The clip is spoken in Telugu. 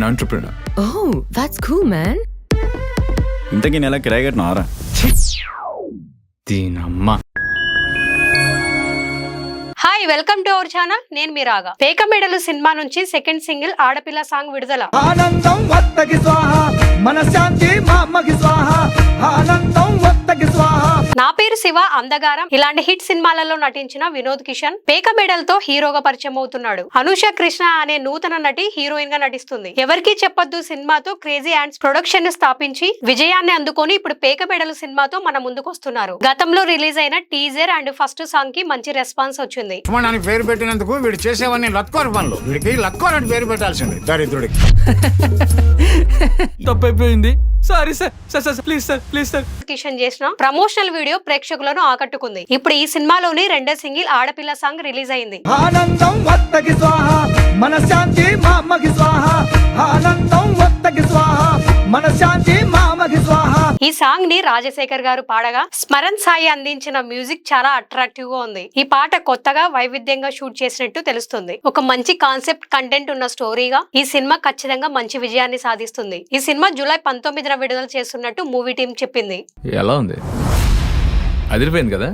Entrepreneur. Oh, that's cool, man. ఇంతకీ నెల కిరాయి కట్టినారా? దీనమ్మ. Hi, welcome to our channel. నేను మీ రాగా. పేక మెడలు సినిమా నుంచి సెకండ్ సింగిల్ ఆడపిల్ల సాంగ్ విడుదల. ఆనందం వత్తకి స్వాహ, మన శాంతి మా అమ్మకి స్వాహ, ఆనందం వత్తకి స్వాహ. నా పేరు శివ అందగారం. ఇలాంటి హిట్ సినిమాలలో నటించిన వినోద్ కిషన్ పేక మెడల్తో హీరోగా పరిచయం అవుతున్నాడు. అనూష కృష్ణ అనే నూతన నటి హీరోయిన్ గా నటిస్తుంది. ఎవరికీ చెప్పొద్దు సినిమాతో క్రేజీ హ్యాండ్స్ ప్రొడక్షన్ ను స్థాపించి విజయాన్ని అందుకొని ఇప్పుడు పేక మెడలు సినిమాతో మన ముందుకు వస్తున్నారు. గతంలో రిలీజ్ అయిన టీజర్ అండ్ ఫస్ట్ సాంగ్ కి మంచి రెస్పాన్స్ వచ్చింది. లక్ష్మణానికి పేరు పెట్టినందుకు వీడు చేసేవన్నీ లత్కోర పనులు. వీడికి లత్కోర అని పేరు పెట్టాల్సింది దరిద్రుడికి. తప్పైపోయింది. Sorry sir, please sir. Kishan చేసిన ప్రమోషనల్ వీడియో ప్రేక్షకులను ఆకట్టుకుంది. ఇప్పుడు ఈ సినిమాలోని రెండో సింగిల్ ఆడపిల్ల సాంగ్ రిలీజ్ అయింది. ఆనందం వత్తకి స్వాహ, మన శాంతి మా అమ్మకి స్వాహ, ఆనందం వత్తకి స్వాహ, మన శాంతి మా అమ్మకి స్వాహ. ఈ సాంగ్ ని రాజశేఖర్ గారు పాడగా స్మరణ్ సాయి అందించిన మ్యూజిక్ చాలా అట్రాక్టివ్ గా ఉంది. ఈ పాట కొత్తగా వైవిధ్యంగా షూట్ చేసినట్టు తెలుస్తుంది. ఒక మంచి కాన్సెప్ట్ కంటెంట్ ఉన్న స్టోరీగా ఈ సినిమా ఖచ్చితంగా మంచి విజయాన్ని సాధిస్తుంది. ఈ సినిమా జూలై 19న విడుదల చేస్తున్నట్టు మూవీ టీం చెప్పింది. ఎలా ఉంది? అదిరిపోయింది కదా.